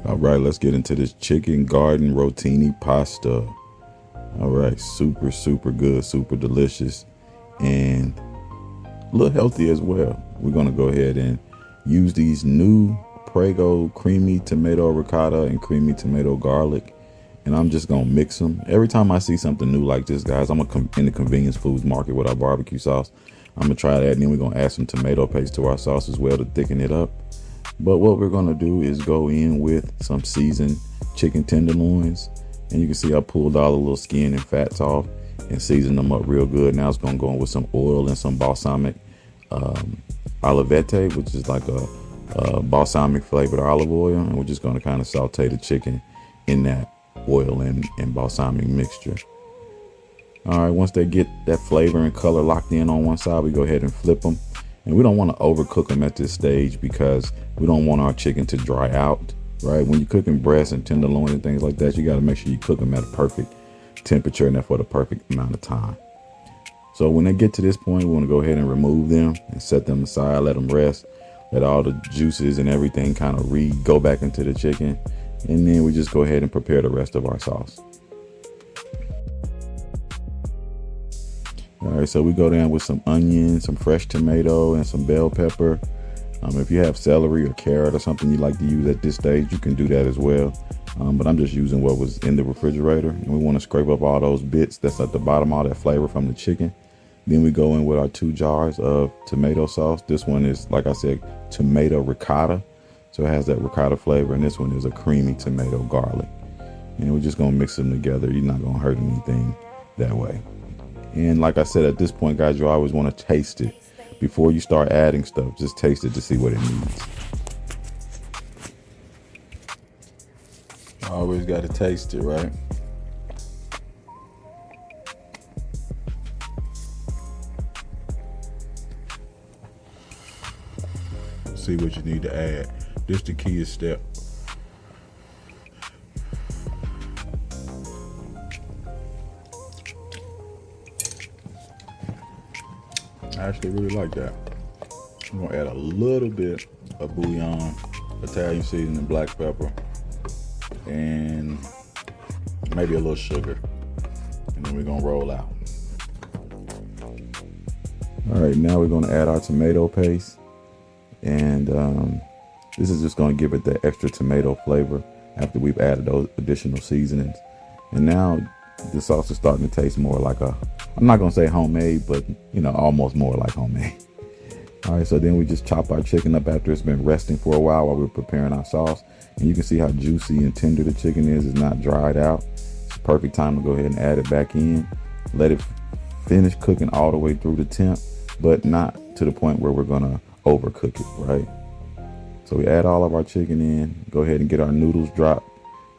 All right, let's get into this Chicken Garden Rotini Pasta. All right, super good, super delicious, and a little healthy as well. We're gonna go ahead and use these new Prego creamy tomato ricotta and creamy tomato garlic, and I'm just gonna mix them. Every time I see something new like this, guys, I'm gonna come in the convenience foods market with our barbecue sauce. I'm gonna try that, and then we're gonna add some tomato paste to our sauce as well to thicken it up. But what we're gonna do is go in with some seasoned chicken tenderloins, and you can see I pulled all the little skin and fats off and seasoned them up real good. Now it's gonna go in with some oil and some balsamic olivete, which is like a balsamic flavored olive oil, and we're just gonna kind of saute the chicken in that oil and balsamic mixture. All right, once they get that flavor and color locked in on one side, we go ahead and flip them. And we don't want to overcook them at this stage because we don't want our chicken to dry out, right? When you're cooking breasts and tenderloin and things like that, you got to make sure you cook them at a perfect temperature and for the perfect amount of time. So when they get to this point, we want to go ahead and remove them and set them aside, let them rest, let all the juices and everything kind of go back into the chicken. And then we just go ahead and prepare the rest of our sauce. All right, so we go down with some onion, some fresh tomato, and some bell pepper. If you have celery or carrot or something you like to use at this stage, you can do that as well. But I'm just using what was in the refrigerator. And we want to scrape up all those bits that's at the bottom, all that flavor from the chicken. Then we go in with our 2 jars of tomato sauce. This one is, like I said, tomato ricotta. So it has that ricotta flavor. And this one is a creamy tomato garlic. And we're just going to mix them together. You're not going to hurt anything that way. And like I said, at this point, guys, you always want to taste it before you start adding stuff. Just taste it to see what it needs. Always got to taste it, right? See what you need to add. This the key step. I actually really like that. I'm gonna add a little bit of bouillon, Italian seasoning, black pepper, and maybe a little sugar. And then we're gonna roll out. All right, now we're gonna add our tomato paste. And this is just gonna give it that extra tomato flavor after we've added those additional seasonings. And now the sauce is starting to taste more like I'm not gonna say homemade, but almost more like homemade. All right, so then we just chop our chicken up after it's been resting for a while we're preparing our sauce. And you can see how juicy and tender the chicken is. It's not dried out. It's the perfect time to go ahead and add it back in. Let it finish cooking all the way through the temp, but not to the point where we're gonna overcook it, right? So we add all of our chicken in, go ahead and get our noodles dropped.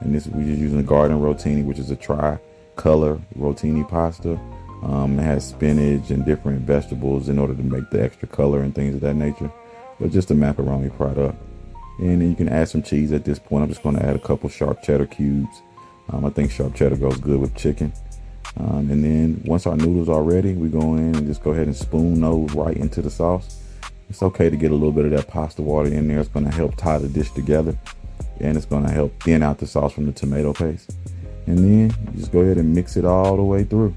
And we're just using the Garden Rotini, which is a tri-color rotini pasta. It has spinach and different vegetables in order to make the extra color and things of that nature, but just a macaroni product. And then you can add some cheese at this point. I'm just going to add a couple sharp cheddar cubes. I think sharp cheddar goes good with chicken. And then once our noodles are ready, we go in and just go ahead and spoon those right into the sauce. It's okay to get a little bit of that pasta water in there. It's going to help tie the dish together, and it's going to help thin out the sauce from the tomato paste. And then you just go ahead and mix it all the way through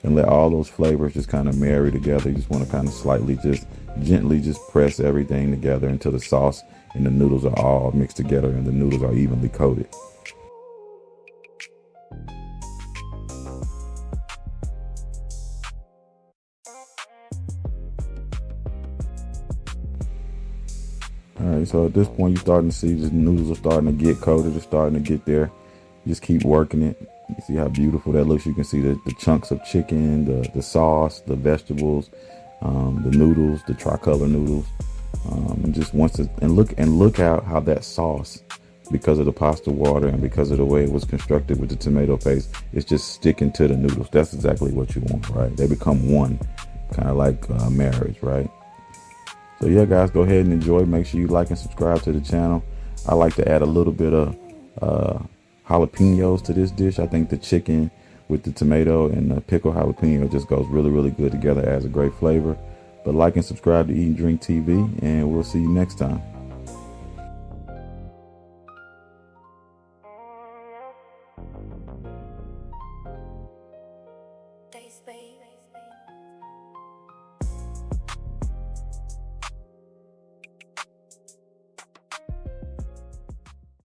and let all those flavors just kind of marry together. You just want to kind of gently press everything together until the sauce and the noodles are all mixed together and the noodles are evenly coated. All right, so at this point, you're starting to see the noodles are starting to get coated. They're starting to get there. Just keep working it. You see how beautiful that looks. You can see the chunks of chicken, the sauce, the vegetables, the noodles, the tricolor noodles. And just look out how that sauce, because of the pasta water and because of the way it was constructed with the tomato paste, it's just sticking to the noodles. That's exactly what you want, right? They become one, kind of like marriage, right? So yeah, guys, go ahead and enjoy. Make sure you like and subscribe to the channel. I like to add a little bit of jalapenos to this dish. I think the chicken with the tomato and the pickled jalapeno just goes really good together, adds a great flavor. But like and subscribe to Eat and Drink TV, and we'll see you next time.